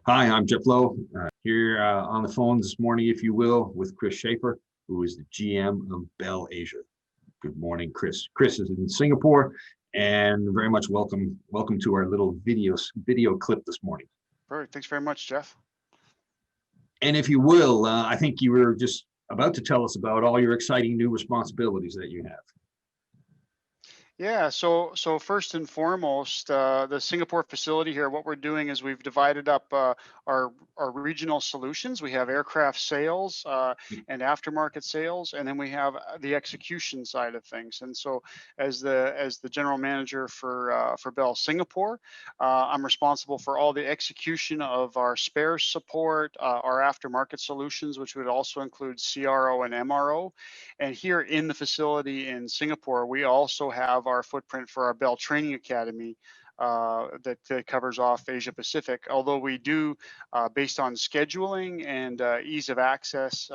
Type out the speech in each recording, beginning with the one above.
Hi, I'm Jeff Lowe, here on the phone this morning, if you will, with Chris Schaefer, who is the GM of Bell Asia. Good morning, Chris. Chris is in Singapore, and very much welcome to our little video clip this morning. Perfect. Thanks very much, Jeff. And if you will, I think you were just about to tell us about all your exciting new responsibilities that you have. Yeah, so first and foremost, the Singapore facility here, what we're doing is we've divided up our regional solutions. We have aircraft sales and aftermarket sales, and then we have the execution side of things. And so, as the general manager for Bell Singapore, I'm responsible for all the execution of our spares support, our aftermarket solutions, which would also include CRO and MRO. And here in the facility in Singapore, we also have our footprint for our Bell Training Academy that covers off Asia Pacific. Although we do, based on scheduling and ease of access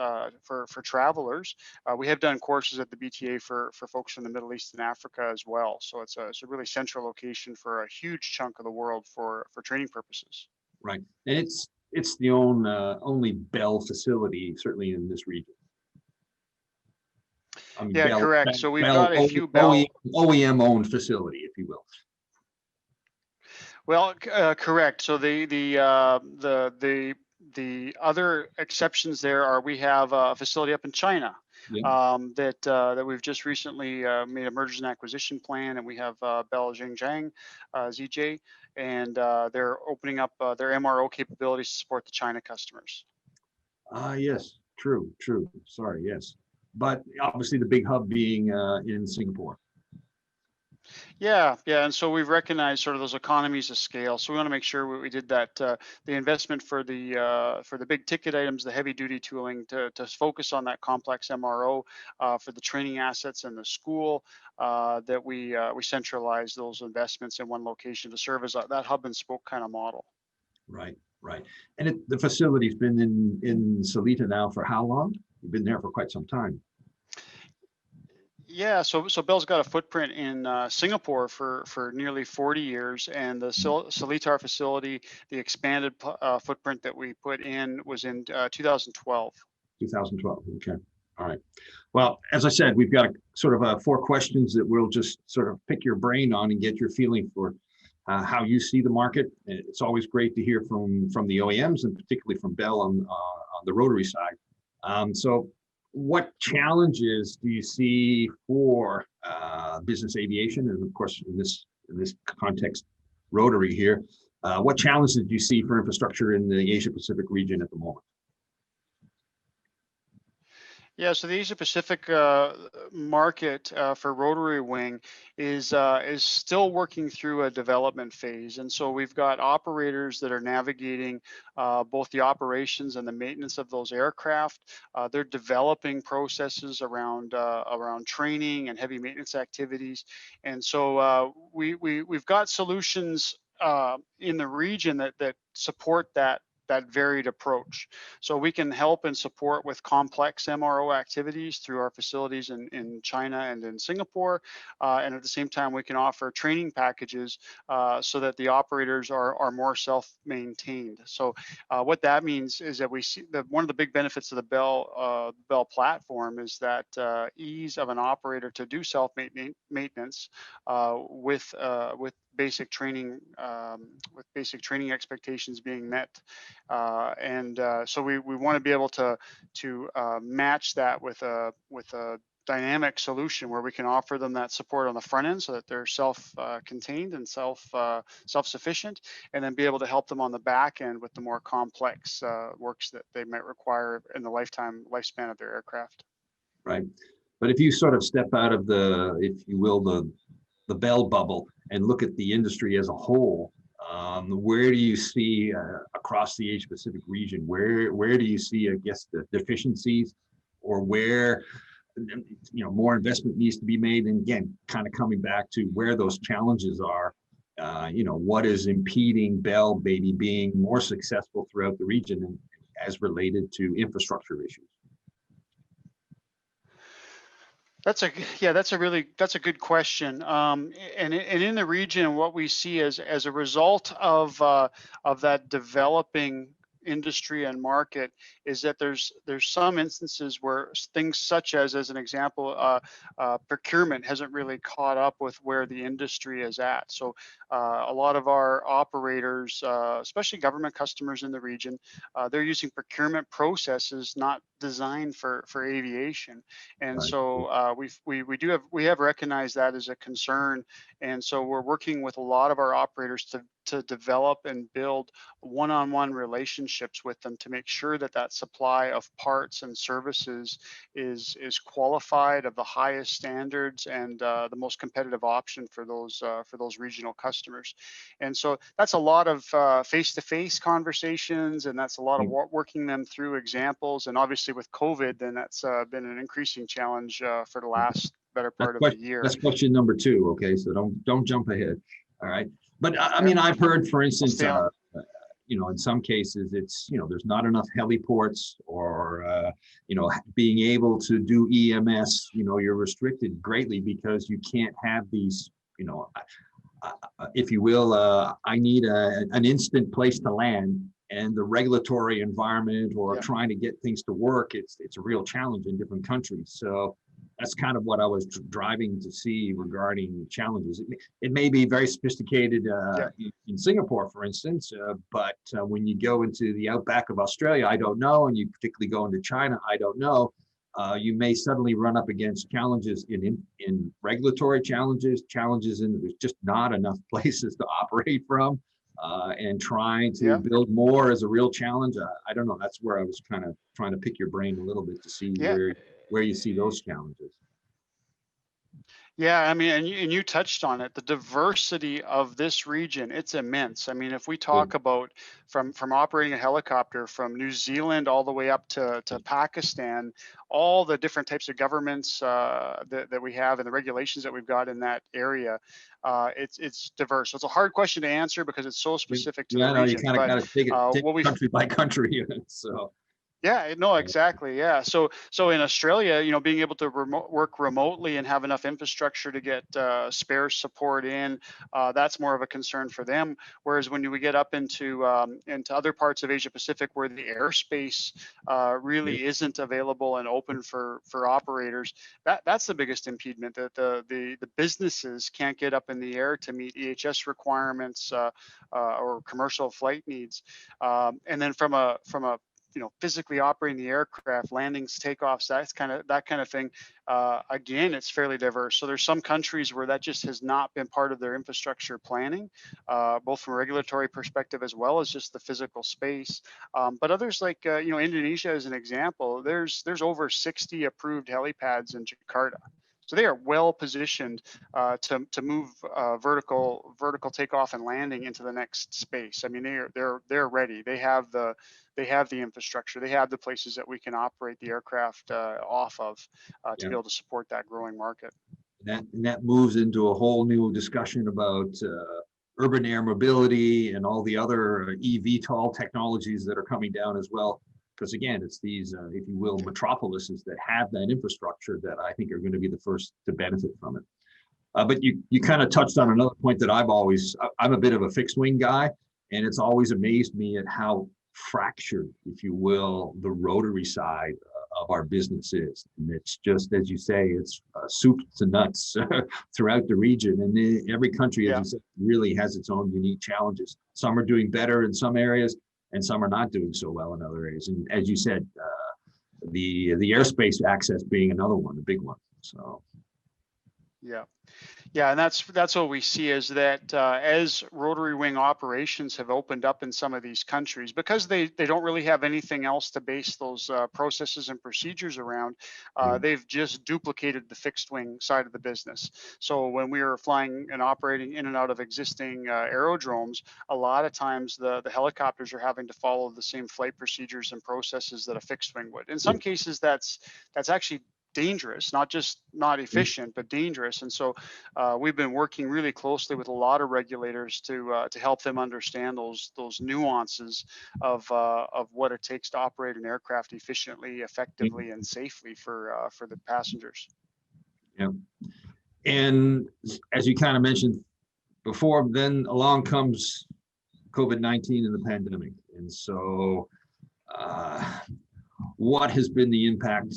for travelers, we have done courses at the BTA for folks from the Middle East and Africa as well. So it's a really central location for a huge chunk of the world for training purposes. Right, and it's the only Bell facility, certainly in this region. I mean, yeah, Bell, correct. So we've got a few Bell OEM-owned facility, if you will. Well, correct. So the other exceptions there are we have a facility up in China that we've just recently made a mergers and acquisition plan, and we have Bell Zhengzhang, ZJ, and they're opening up their MRO capabilities to support the China customers. Yes, true. Sorry, yes. But obviously the big hub being in Singapore. Yeah, and so we've recognized sort of those economies of scale. So we want to make sure we did that. The investment for the big ticket items, the heavy duty tooling, to focus on that complex MRO for the training assets and the school, that we centralize those investments in one location to serve as that hub and spoke kind of model. Right. And the facility's been in Seletar now for how long? You've been there for quite some time. Yeah, so Bell's got a footprint in Singapore for nearly 40 years, and the Seletar facility, the expanded footprint that we put in was in 2012. 2012, okay. All right. Well, as I said, we've got sort of 4 questions that we'll just sort of pick your brain on and get your feeling for how you see the market. It's always great to hear from the OEMs, and particularly from Bell on the Rotary side. So what challenges do you see for business aviation, and of course in this context, Rotary here? What challenges do you see for infrastructure in the Asia Pacific region at the moment? Yeah, so the Asia Pacific market for rotary wing is still working through a development phase, and so we've got operators that are navigating both the operations and the maintenance of those aircraft. They're developing processes around training and heavy maintenance activities, and so we've got solutions in the region that support that varied approach. So we can help and support with complex MRO activities through our facilities in China and in Singapore. And at the same time, we can offer training packages so that the operators are more self-maintained. So what that means is that we see that one of the big benefits of the Bell platform is that ease of an operator to do self-maintenance with basic training expectations being met, so we want to be able to match that with a dynamic solution where we can offer them that support on the front end so that they're self-contained and self-sufficient, and then be able to help them on the back end with the more complex works that they might require in the lifespan of their aircraft. Right, but if you sort of step out of the, if you will, the Bell bubble and look at the industry as a whole, where do you see across the Asia Pacific region, where do you see, I guess, the deficiencies, or where more investment needs to be made? And again, kind of coming back to where those challenges are, what is impeding Bell maybe being more successful throughout the region as related to infrastructure issues? That's a good question. And in the region, what we see as a result of that developing industry and market is that there's some instances where things such as an example, procurement hasn't really caught up with where the industry is at. So a lot of our operators, especially government customers in the region, they're using procurement processes not designed for aviation. And Right. so we have recognized that as a concern, and so we're working with a lot of our operators to develop and build one-on-one relationships with them to make sure that that supply of parts and services is qualified of the highest standards and the most competitive option for those regional customers. And so that's a lot of face-to-face conversations, and that's a lot of working them through examples. And obviously with COVID, then that's been an increasing challenge for the last better part of the year. That's question number two. Okay, so don't jump ahead. All right, but I Yep. mean, I've heard, for I'll instance, stay on. in some cases, it's there's not enough heliports, or being able to do EMS. You're restricted greatly because you can't have these. If you will, I need an instant place to land, and the regulatory environment or Yeah. trying to get things to work, it's a real challenge in different countries. So that's kind of what I was driving to see regarding challenges. It may be very sophisticated Yeah. in Singapore, for instance, but when you go into the outback of Australia, I don't know, and you particularly go into China, I don't know. You may suddenly run up against challenges in regulatory challenges in there's just not enough places to operate from, and trying to Yeah. build more is a real challenge. I don't know. That's where I was kind of trying to pick your brain a little bit to see Yeah. where you see those challenges. Yeah, I mean, and you touched on it. The diversity of this region, it's immense. I mean, if we Yeah. talk about from operating a helicopter from New Zealand all the way up to Pakistan, all the different types of governments that we have and the regulations that we've got in that area, it's diverse. So it's a hard question to answer because it's so specific to the Yeah, I know you region. kind of But got to take what we country by country. So Yeah, no, exactly. Yeah. So in Australia, being able to work remotely and have enough infrastructure to get spare support in, that's more of a concern for them. Whereas when we get up into other parts of Asia Pacific where the airspace yeah, really isn't available and open for operators, that's the biggest impediment, that the businesses can't get up in the air to meet EHS requirements or commercial flight needs. And then from a physically operating the aircraft, landings, takeoffs, that kind of thing. Again, it's fairly diverse. So there's some countries where that just has not been part of their infrastructure planning, both from a regulatory perspective as well as just the physical space. But others like Indonesia as an example, there's over 60 approved helipads in Jakarta. So they are well positioned to move vertical takeoff and landing into the next space. I mean, they're ready. They have the infrastructure. They have the places that we can operate the aircraft off of to yeah. be able to support that growing market. And that moves into a whole new discussion about urban air mobility and all the other eVTOL technologies that are coming down as well. Because again, it's these, if you will, metropolises that have that infrastructure that I think are going to be the first to benefit from it. But you kind of touched on Yeah. another point that I'm a bit of a fixed wing guy, and it's always amazed me at how fractured, if you will, the rotary side of our business is. And it's just, as you say, it's soup to nuts throughout the region. And every country, as Yeah. you said, really has its own unique challenges. Some are doing better in some areas, and some are not doing so well in other areas. And as you said, the airspace access being another one, a big one. So. Yeah. Yeah, and that's what we see is that as rotary wing operations have opened up in some of these countries, because they don't really have anything else to base those processes and procedures around, Yeah. they've just duplicated the fixed wing side of the business. So when we are flying and operating in and out of existing aerodromes, a lot of times the helicopters are having to follow the same flight procedures and processes that a fixed wing would. In some cases, that's actually dangerous, not just not efficient, but dangerous. And so we've been working really closely with a lot of regulators to help them understand those nuances of what it takes to operate an aircraft efficiently, effectively, and safely for the passengers. Yeah. And as you kind of mentioned before, then along comes COVID-19 and the pandemic. And so what has been the impact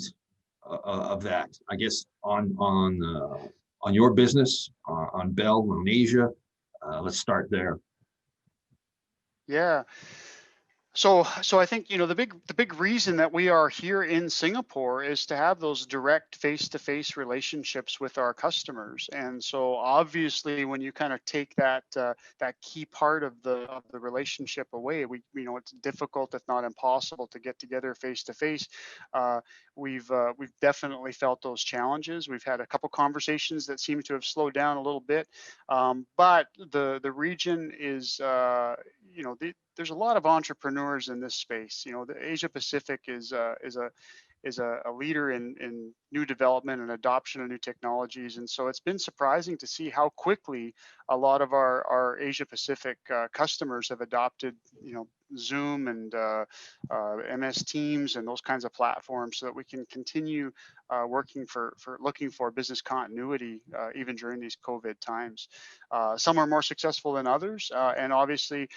of that, I guess, on your business, on Bell, on Asia? Let's start there. Yeah. So I think, the big reason that we are here in Singapore is to have those direct face-to-face relationships with our customers. And so obviously, when you kind of take that key part of the relationship away, it's difficult, if not impossible, to get together face-to-face. We've definitely felt those challenges. We've had a couple conversations that seem to have slowed down a little bit, but the region is, there's a lot of entrepreneurs in this space. The Asia Pacific is a leader in new development and adoption of new technologies. And so it's been surprising to see how quickly a lot of our Asia Pacific customers have adopted, Zoom and MS Teams and those kinds of platforms, so that we can continue working for looking for business continuity even during these COVID times. Some are more successful than others, and obviously,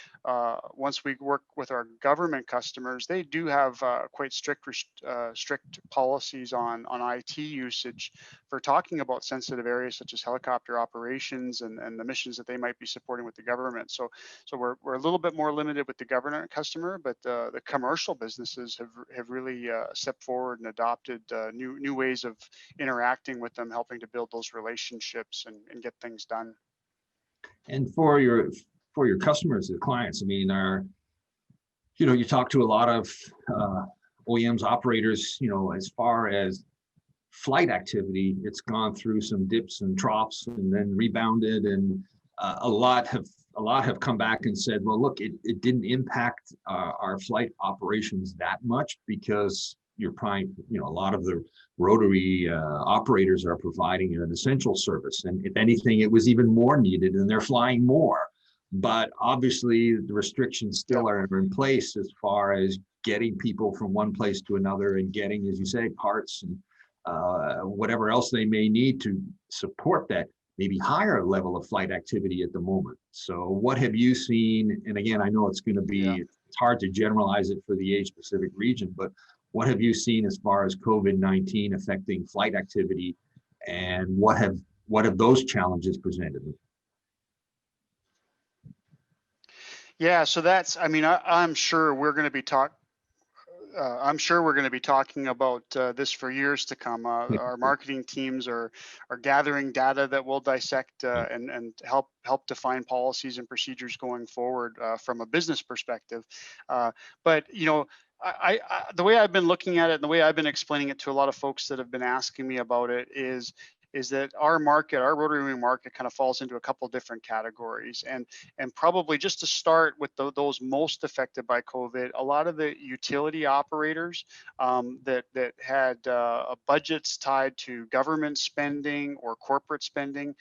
once we work with our government customers, they do have quite strict policies on IT usage for talking about sensitive areas such as helicopter operations and the missions that they might be supporting with the government. So we're a little bit more limited with the government customer, but the commercial businesses have really stepped forward and adopted new ways of interacting with them, helping to build those relationships and get things done. And for your customers, the clients, I mean, you talk to a lot of OEMs, operators, as far as flight activity, it's gone through some dips and troughs and then rebounded, and a lot have come back and said, well, look, it didn't impact our flight operations that much, because a lot of the Rotary operators are providing an essential service, and if anything, it was even more needed, and they're flying more. But obviously, the restrictions still are in place as far as getting people from one place to another and getting, as you say, parts and whatever else they may need to support that maybe higher level of flight activity at the moment. So what have you seen? And again, I know it's going to be, it's hard to generalize it for the Asia Pacific region, but what have you seen as far as COVID-19 affecting flight activity, and what have those challenges presented? Yeah, so I'm sure we're going to be talking about this for years to come. Our marketing teams are gathering data that will dissect and help define policies and procedures going forward from a business perspective. But the way I've been looking at it and the way I've been explaining it to a lot of folks that have been asking me about it is that our rotary wing market, kind of falls into a couple different categories. And probably just to start with those most affected by COVID, a lot of the utility operators that had budgets tied to government spending or corporate spending,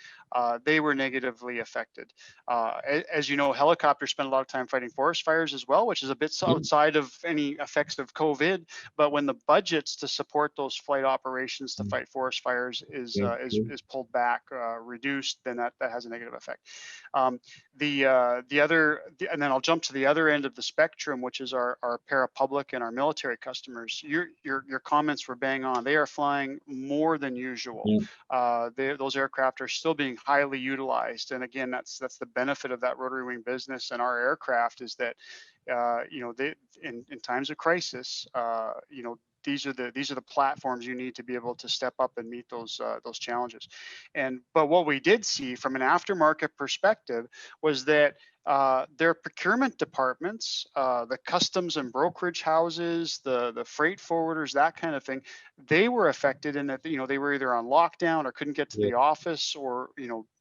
they were negatively affected. As you know, helicopters spend a lot of time fighting forest fires as well, which is a bit outside of any effects of COVID. But when the budgets to support those flight operations to fight forest fires is pulled back, reduced, then that has a negative effect. And then I'll jump to the other end of the spectrum, which is our parapublic and our military customers. Your comments were bang on. They are flying more than usual. Those aircraft are still being highly utilized, and again, that's the benefit of that rotary wing business and our aircraft, is that they in times of crisis, these are the platforms you need to be able to step up and meet those challenges. But what we did see from an aftermarket perspective was that their procurement departments, the customs and brokerage houses, the freight forwarders, that kind of thing, they were affected in that they were either on lockdown or couldn't get to the office, or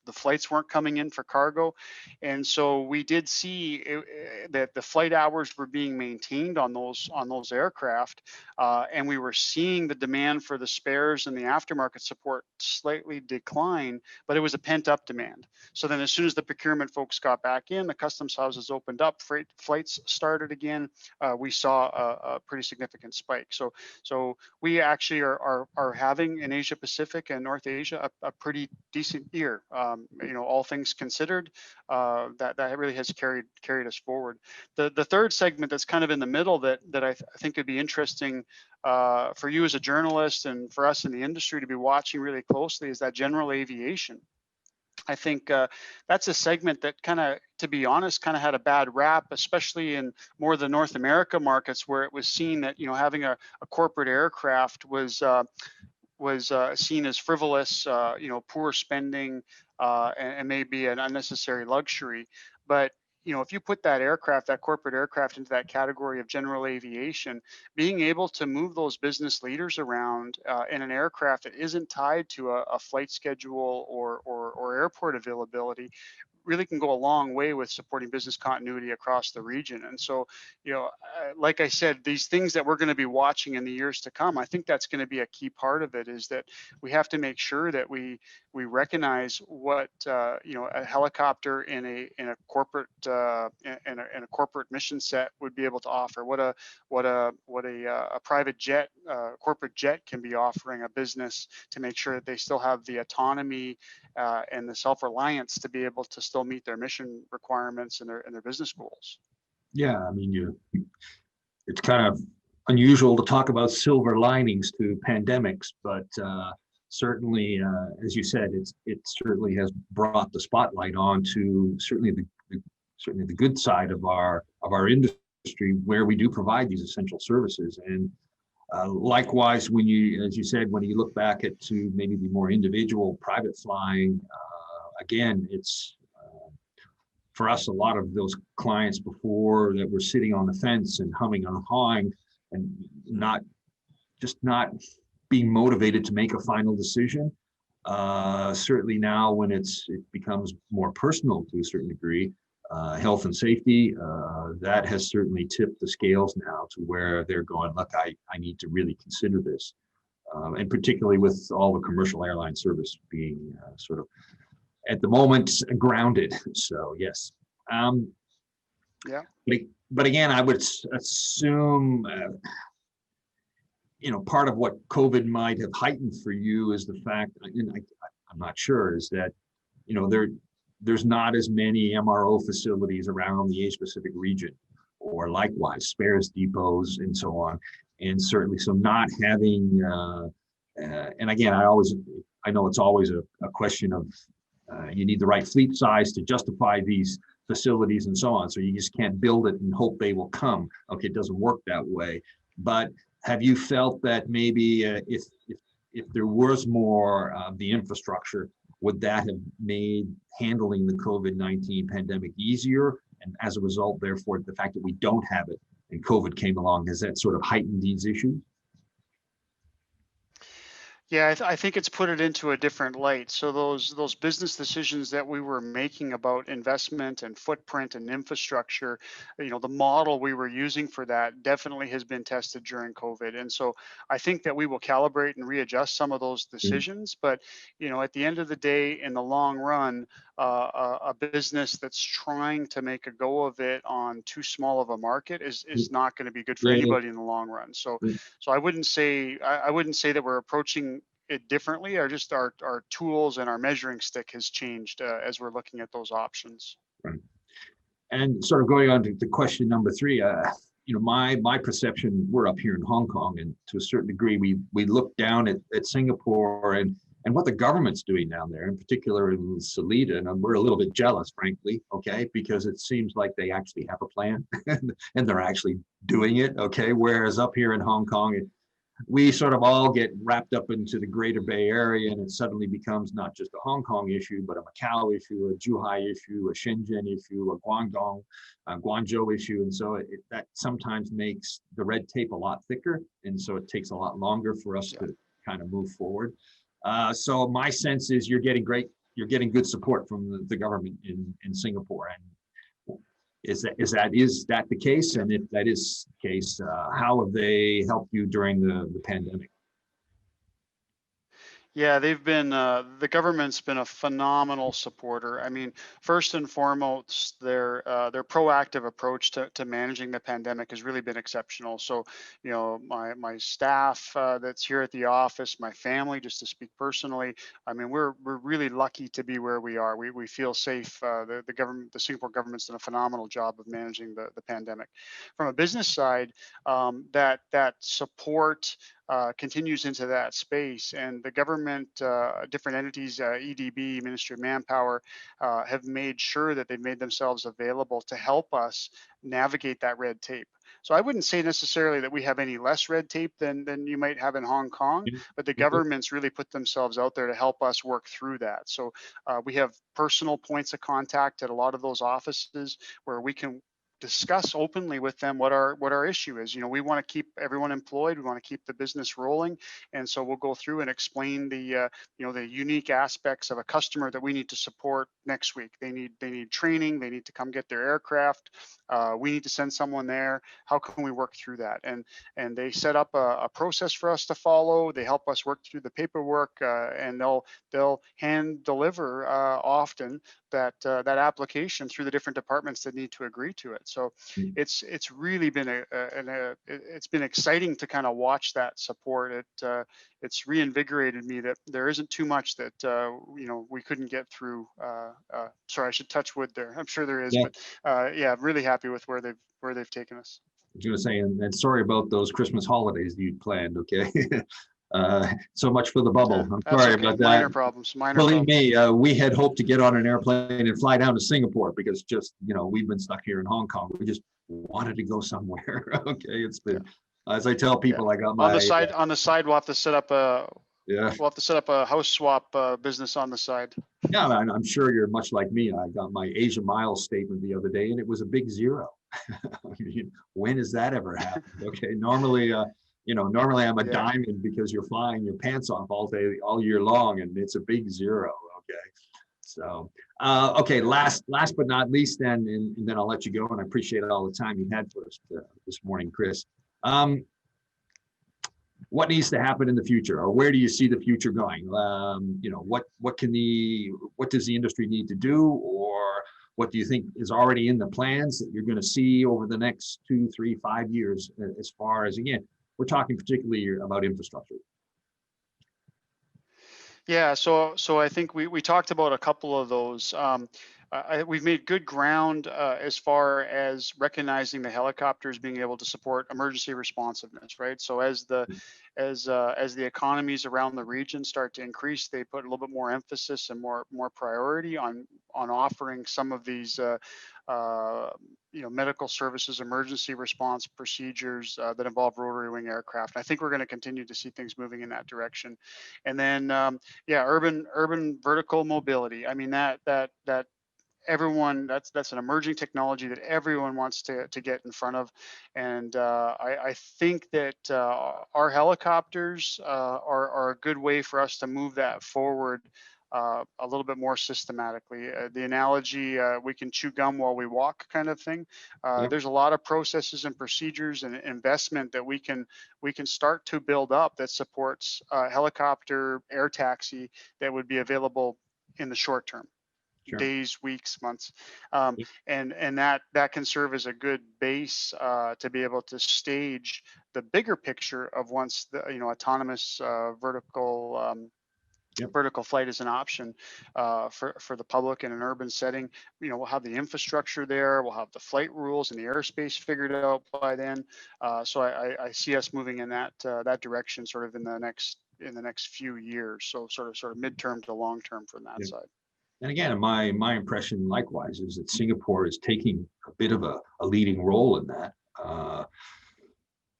the flights weren't coming in for cargo. And so we did see that the flight hours were being maintained on those aircraft, and we were seeing the demand for the spares and the aftermarket support slightly decline, but it was a pent up demand. So then as soon as the procurement folks got back in, the customs houses opened up, freight flights started again, we saw a pretty significant spike. So we actually are having in Asia Pacific and North Asia a pretty decent year. All things considered, that really has carried us forward. The third segment that's kind of in the middle that I think would be interesting for you as a journalist and for us in the industry to be watching really closely is that general aviation. I think that's a segment that kind of, to be honest, kind of had a bad rap, especially in more of the North America markets, where it was seen that having a corporate aircraft was seen as frivolous, poor spending, and maybe an unnecessary luxury. But if you put that corporate aircraft into that category of general aviation, being able to move those business leaders around in an aircraft that isn't tied to a flight schedule or airport availability really can go a long way with supporting business continuity across the region. And so, like I said, these things that we're going to be watching in the years to come, I think that's going to be a key part of it, is that we have to make sure that we recognize what a helicopter in a corporate in a corporate mission set would be able to offer, what a private jet, corporate jet can be offering a business, to make sure that they still have the autonomy and the self-reliance to be able to still meet their mission requirements and their business goals. Yeah, I mean, it's kind of unusual to talk about silver linings to pandemics, but certainly, as you said, it certainly has brought the spotlight on to certainly the good side of our industry, where we do provide these essential services. And likewise, as you said, when you look back at to maybe the more individual private flying, again, it's for us, a lot of those clients before that were sitting on the fence and humming and hawing and not being motivated to make a final decision. Certainly now, when it becomes more personal to a certain degree, health and safety, that has certainly tipped the scales now to where they're going, look, I need to really consider this. And particularly with all the commercial airline service being sort of at the moment grounded. So yes. Yeah. But again, I would assume, part of what COVID might have heightened for you is the fact, and I'm not sure, is that, there's not as many MRO facilities around the Asia Pacific region, or likewise spares depots and so on. And certainly, so not having, and again, I know it's always a question of, you need the right fleet size to justify these facilities and so on. So you just can't build it and hope they will come. Okay, it doesn't work that way. But have you felt that maybe if there was more of the infrastructure, would that have made handling the COVID-19 pandemic easier? And as a result, therefore, the fact that we don't have it and COVID came along, has that sort of heightened these issues? Yeah, I think it's put it into a different light. So those business decisions that we were making about investment and footprint and infrastructure, the model we were using for that definitely has been tested during COVID. And so I think that we will calibrate and readjust some of those decisions. But at the end of the day, in the long run, a business that's trying to make a go of it on too small of a market is not going to be good for anybody in the long run. So I wouldn't say that we're approaching it differently, or just our tools and our measuring stick has changed as we're looking at those options. Right. And sort of going on to question number 3, my perception, we're up here in Hong Kong, and to a certain degree, we look down at Singapore and what the government's doing down there, in particular in Salida, and we're a little bit jealous, frankly, okay, because it seems like they actually have a plan and they're actually doing it, okay, whereas up here in Hong Kong, we sort of all get wrapped up into the Greater Bay Area, and it suddenly becomes not just a Hong Kong issue, but a Macau issue, a Zhuhai issue, a Shenzhen issue, a Guangzhou issue. And so that sometimes makes the red tape a lot thicker. And so it takes a lot longer for us to kind of move forward. So my sense is you're getting great you're getting good support from the government in Singapore. And is that the case? And if that is the case, how have they helped you during the pandemic? Yeah, they've been the government's been a phenomenal supporter. I mean, first and foremost, their proactive approach to managing the pandemic has really been exceptional. So, my staff that's here at the office, my family, just to speak personally, I mean, we're really lucky to be where we are. We feel safe. The government, the Singapore government's done a phenomenal job of managing the pandemic. From a business side, that support continues into that space. And the government, different entities, EDB, Ministry of Manpower, have made sure that they've made themselves available to help us navigate that red tape. So I wouldn't say necessarily that we have any less red tape than you might have in Hong Kong, but the government's really put themselves out there to help us work through that. So we have personal points of contact at a lot of those offices where we can discuss openly with them what our issue is. We want to keep everyone employed, we want to keep the business rolling, and so we'll go through and explain the the unique aspects of a customer that we need to support next week. They need training, they need to come get their aircraft, we need to send someone there. How can we work through that? And they set up a process for us to follow. They help us work through the paperwork, and they'll hand deliver often that application through the different departments that need to agree to it. So it's really been it's been exciting to kind of watch that support. It's reinvigorated me that there isn't too much that we couldn't get through. Sorry, I should touch wood there. I'm sure there is, Yeah. but yeah, I'm really happy with where they've taken us. I was going to say, and sorry about those Christmas holidays you'd planned. Okay. So much for the bubble. I'm That's sorry okay. about that. Minor problems. Believe me, we had hoped to get on an airplane and fly down to Singapore because we've been stuck here in Hong Kong. We just wanted to go somewhere. Okay, it's been, as I tell people, I got my on the side. We'll have to set up a yeah. We'll have to set up a house swap man on the side. Yeah, and I'm sure you're much like me. I got my Asia Miles statement the other day, and it was a big zero. I mean, when has that ever happened? Okay, normally I'm a diamond because you're flying your pants off all year long, and it's a big zero. Okay, so okay, last but not least, and then I'll let you go. And I appreciate all the time you had for us this morning, Chris. What needs to happen in the future, or where do you see the future going? What does the industry need to do, or what do you think is already in the plans that you're going to see over the next 2, 3, 5 years, as far as, again, we're talking particularly about infrastructure? Yeah, so I think we talked about a couple of those. We've made good ground as far as recognizing the helicopters being able to support emergency responsiveness, right? So as the economies around the region start to increase, they put a little bit more emphasis and more priority on offering some of these medical services, emergency response procedures that involve rotary wing aircraft. And I think we're going to continue to see things moving in that direction. And then urban vertical mobility. I mean that everyone, that's an emerging technology that everyone wants to get in front of. And I think that our helicopters are a good way for us to move that forward a little bit more systematically. The analogy, we can chew gum while we walk kind of thing. There's a lot of processes and procedures and investment that we can start to build up that supports helicopter air taxi that would be available in the short term. Sure. Days, weeks, months, and that can serve as a good base to be able to stage the bigger picture of once the autonomous vertical flight is an option for the public in an urban setting. We'll have the infrastructure there, we'll have the flight rules and the airspace figured out by then. So I see us moving in that direction, sort of in the next few years. So sort of midterm to long term from that side. And again, my impression likewise is that Singapore is taking a bit of a leading role in that.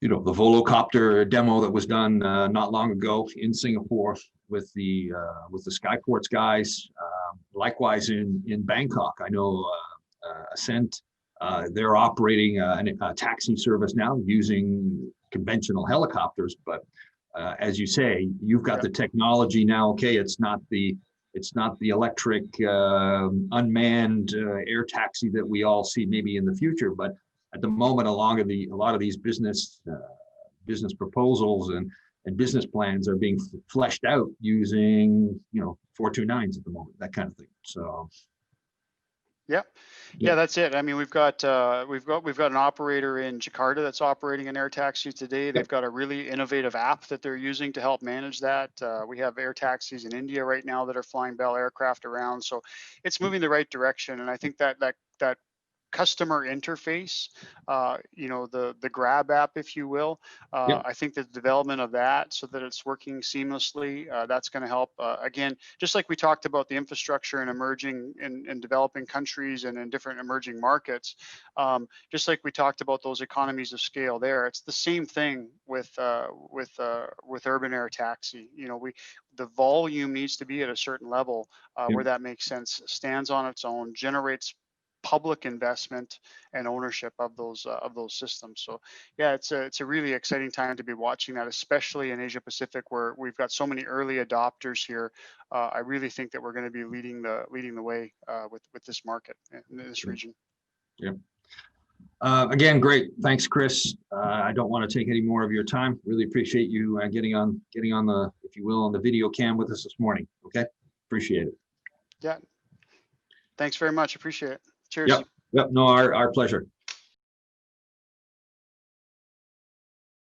The Volocopter demo that was done not long ago in Singapore with the Skyports guys. Likewise in Bangkok, I know Ascent, they're operating a taxi service now using conventional helicopters. But as you say, you've got the technology now. Okay, it's not the It's not the electric unmanned air taxi that we all see maybe in the future, but at the moment, a lot of these business proposals and business plans are being fleshed out using 429s at the moment, that kind of thing. So. Yeah, that's it. I mean, we've got an operator in Jakarta that's operating an air taxi today. They've got a really innovative app that they're using to help manage that. We have air taxis in India right now that are flying Bell aircraft around. So it's moving the right direction. And I think that customer interface, the Grab app, if you will. I think the development of that so that it's working seamlessly, that's going to help. Again, just like we talked about the infrastructure in emerging and developing countries and in different emerging markets, just like we talked about those economies of scale there, it's the same thing with urban air taxi. The volume needs to be at a certain level where that makes sense, stands on its own, generates public investment and ownership of those systems. So yeah, it's a really exciting time to be watching that, especially in Asia Pacific, where we've got so many early adopters here. I really think that we're going to be leading the way with this market in this region. Yeah. Again, great. Thanks, Chris. I don't want to take any more of your time. Really appreciate you getting on the, if you will, on the video cam with us this morning. Okay, appreciate it. Yeah. Thanks very much. Appreciate it. Cheers. Yep. No, our pleasure.